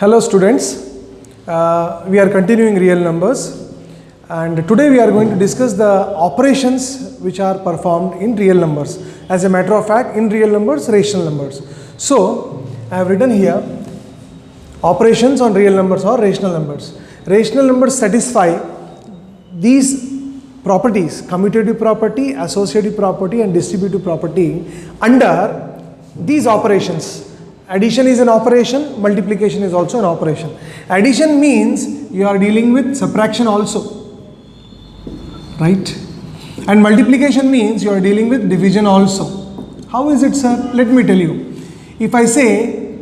Hello students, we are continuing real numbers and today we are going to discuss the operations which are performed in real numbers. As a matter of fact, in real numbers, rational numbers. So, I have written here operations on real numbers or rational numbers. Rational numbers satisfy these properties, commutative property, associative property and distributive property under these operations. Addition is an operation, multiplication is also an operation. Addition means you are dealing with subtraction also, right? And multiplication means you are dealing with division also. How is it, sir? Let me tell you. If I say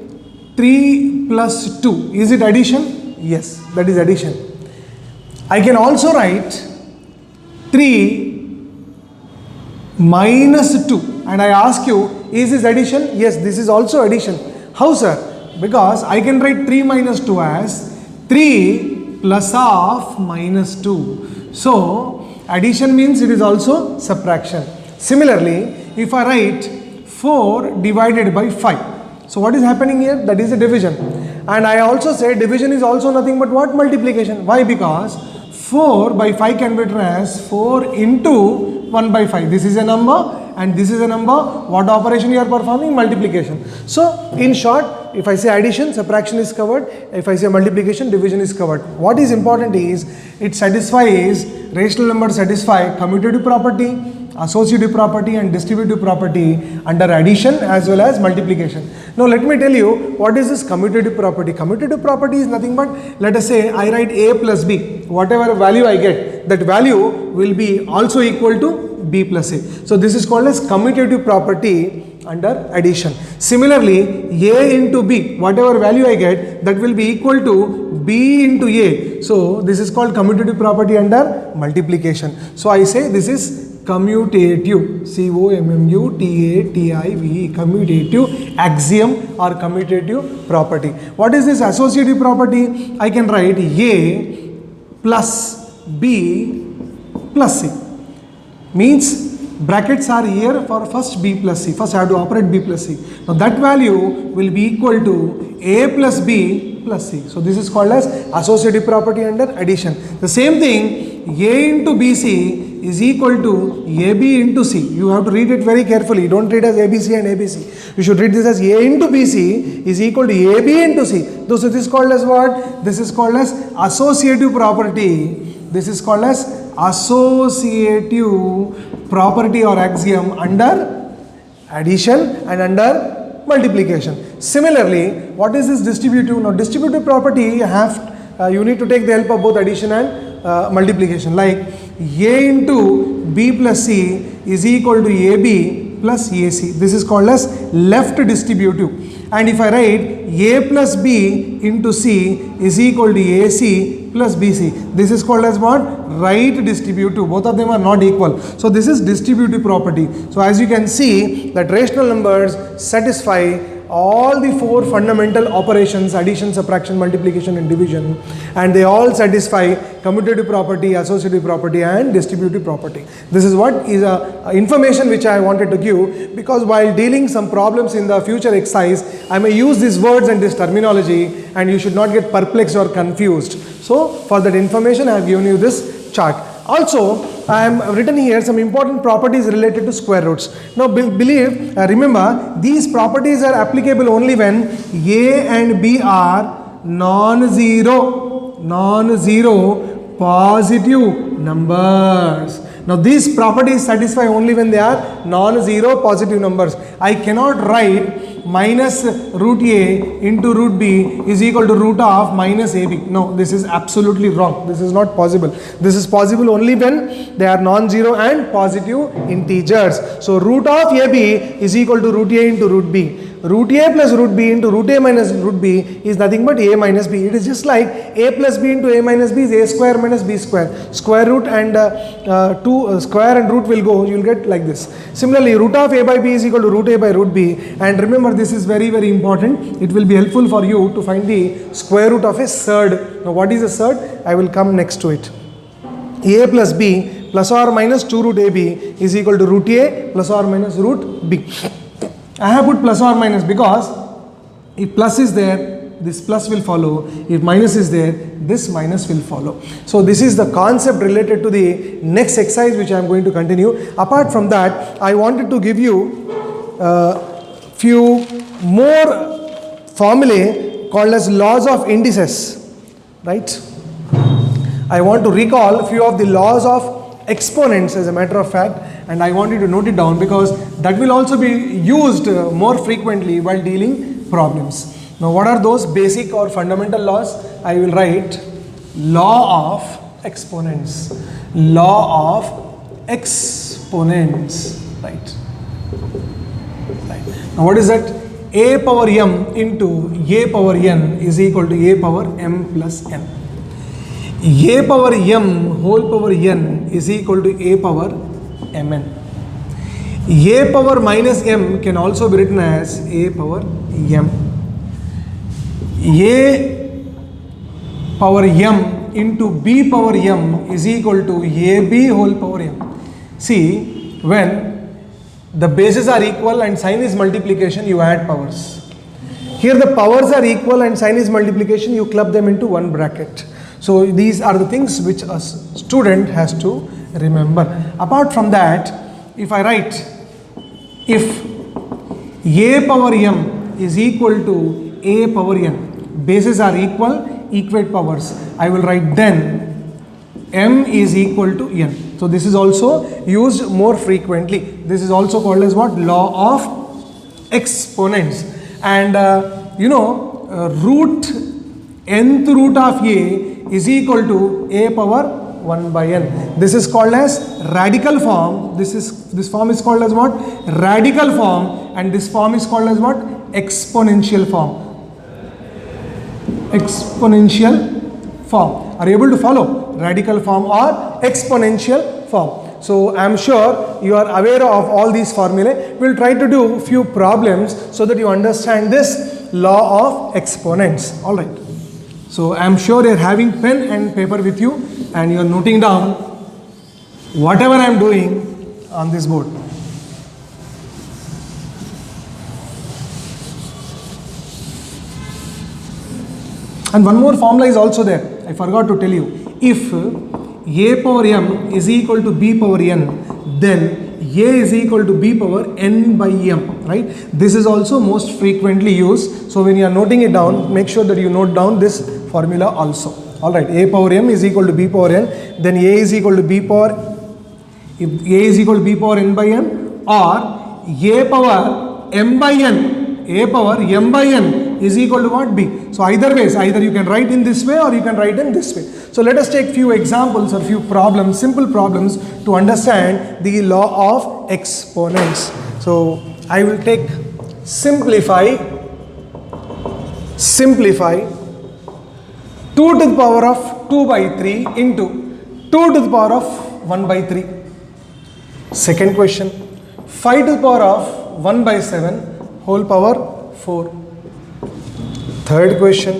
3 plus 2, is it addition? Yes, that is addition. I can also write 3 minus 2 and I ask you, is this addition? Yes, this is also addition. How, sir? Because I can write 3 minus 2 as 3 plus of minus 2. So, addition means it is also subtraction. Similarly, if I write 4 divided by 5. So, what is happening here? That is a division. And I also say division is also nothing but what? Multiplication. Why? Because 4 by 5 can be written as 4 into 1 by 5. This is a number and this is a number. What operation you are performing? Multiplication. So, in short, if I say addition, subtraction is covered. If I say multiplication, division is covered. What is important is, it satisfies, rational numbers satisfy commutative property, associative property and distributive property under addition as well as multiplication. Now, let me tell you, what is this commutative property? Commutative property is nothing but, let us say I write a plus b. Whatever value I get, that value will be also equal to b plus a. So, this is called as commutative property under addition. Similarly, a into b, whatever value I get, that will be equal to b into a. So, this is called commutative property under multiplication. So, I say this is commutative, C-O-M-M-U-T-A-T-I-V-E, commutative axiom or commutative property. What is this associative property? I can write a plus b plus c. Means brackets are here for first b plus c. First I have to operate b plus c. Now that value will be equal to a plus b plus c. So this is called as associative property under addition. The same thing, a into bc is equal to ab into c. You have to read it very carefully. Don't read as abc and abc. You should read this as a into bc is equal to ab into c. So this is called as what? This is called as associative property. This is called as associative property or axiom under addition and under multiplication. Similarly, what is this distributive? Now, distributive property you need to take the help of both addition and multiplication. Like a into b plus c is equal to ab plus ac. This is called as left distributive. And if I write a plus b into c is equal to ac plus bc, this is called as what? Right distributive. Both of them are not equal. So this is distributive property. So as you can see that rational numbers satisfy all the four fundamental operations: addition, subtraction, multiplication and division, and they all satisfy commutative property, associative property and distributive property. This is what is information which I wanted to give, because while dealing some problems in the future exercise, I may use these words and this terminology and you should not get perplexed or confused. So for that information I have given you this chart. Also, I am written here some important properties related to square roots. Now, remember, these properties are applicable only when a and b are non-zero positive numbers. Now, these properties satisfy only when they are non-zero positive numbers. I cannot write minus root a into root b is equal to root of minus ab. No, this is absolutely wrong. This is not possible. This is possible only when they are non-zero and positive integers. So, root of ab is equal to root a into root b. Root a plus root b into root a minus root b is nothing but a minus b. It is just like a plus b into a minus b is a square minus b square. Square root and square and root will go, you will get like this. Similarly, root of a by b is equal to root a by root b. And remember, this is very, very important. It will be helpful for you to find the square root of a surd. Now, what is a surd? I will come next to it. A plus b plus or minus 2 root ab is equal to root a plus or minus root b. I have put plus or minus because if plus is there, this plus will follow. If minus is there, this minus will follow. So this is the concept related to the next exercise which I am going to continue. Apart from that, I wanted to give you few more formulae called as laws of indices, right? I want to recall few of the laws of exponents as a matter of fact, and I want you to note it down because that will also be used more frequently while dealing problems. Now what are those basic or fundamental laws? I will write law of exponents. Law of exponents, right? Now what is that? A power m into a power n is equal to a power m plus n. A power m whole power n is equal to a power mn. A power minus m can also be written as a power m. A power m into b power m is equal to ab whole power m. See, when the bases are equal and sign is multiplication, you add powers. Here the powers are equal and sign is multiplication, you club them into one bracket. So these are the things which a student has to remember. Apart from that, if I write if a power m is equal to a power n, bases are equal, equate powers, I will write then m is equal to n. So this is also used more frequently. This is also called as what? Law of exponents. And root nth root of a is equal to a power 1 by n. This is called as radical form. This form is called as what? Radical form, and this form is called as what? Exponential form. Exponential form. Are you able to follow? Radical form or exponential form. So I am sure you are aware of all these formulae. We will try to do few problems so that you understand this law of exponents. Alright. So I am sure you are having pen and paper with you and you are noting down whatever I am doing on this board. And one more formula is also there. I forgot to tell you. If a power m is equal to b power n, then a is equal to b power n by m, right? This is also most frequently used. So when you are noting it down, make sure that you note down this formula also. Alright, a power m is equal to b power n, then a is equal to b power, if a is equal to b power n by n, or a power m by n, a power m by n is equal to what? B. So either ways, either you can write in this way or you can write in this way. So let us take few examples or few problems, simple problems to understand the law of exponents. So I will take simplify 2 to the power of 2 by 3 into 2 to the power of 1 by 3. Second question, 5 to the power of 1 by 7 whole power 4. Third question,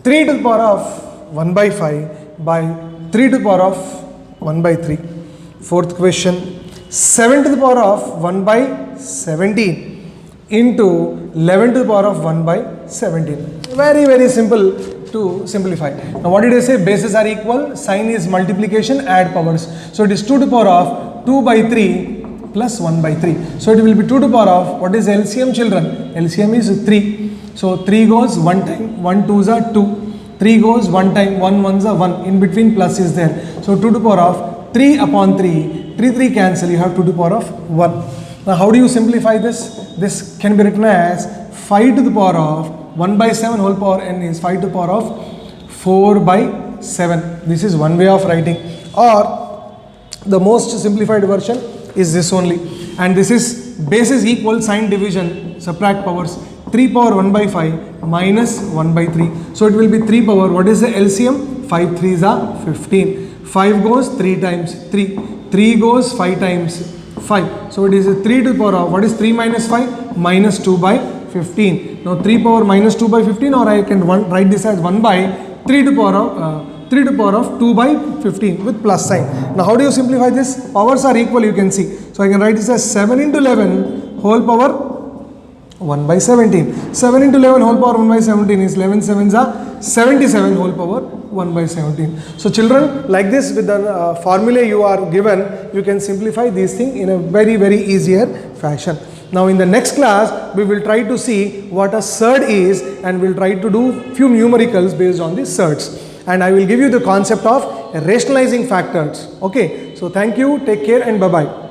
3 to the power of 1 by 5 by 3 to the power of 1 by 3. Fourth question, 7 to the power of 1 by 17 into 11 to the power of 1 by 17. Very simple to simplify. Now what did I say? Bases are equal, sign is multiplication, add powers. So it is 2 to the power of 2 by 3 plus 1 by 3. So it will be 2 to the power of, what is LCM children? LCM is 3. So 3 goes 1 time, 1 2s are 2. 3 goes 1 time, 1 1s are 1. In between plus is there. So 2 to the power of 3 upon 3. 3 cancel, you have 2 to the power of 1. Now how do you simplify this? This can be written as 5 to the power of 1 by 7 whole power n is 5 to the power of 4 by 7. This is one way of writing. Or the most simplified version is this only. And this is bases equal, sign division, subtract powers. 3 power 1 by 5 minus 1 by 3. So it will be 3 power, what is the LCM? 5 3s are 15. 5 goes 3 times 3. 3 goes 5 times 5. So it is a 3 to the power of, what is 3 minus 5? Minus 2 by 15. Now 3 power minus 2 by 15, or I can write this as 1 by 3 to the power of 2 by 15 with plus sign. Now how do you simplify this? Powers are equal, you can see. So I can write this as 7 into 11 whole power 1 by 17. 7 into 11 whole power 1 by 17 is 11 sevens are 77 whole power 1 by 17. So children, like this with the formula you are given, you can simplify these things in a very easier fashion. Now in the next class, we will try to see what a surd is and we'll try to do few numericals based on these surds. And I will give you the concept of rationalizing factors. Okay, so thank you, take care and bye-bye.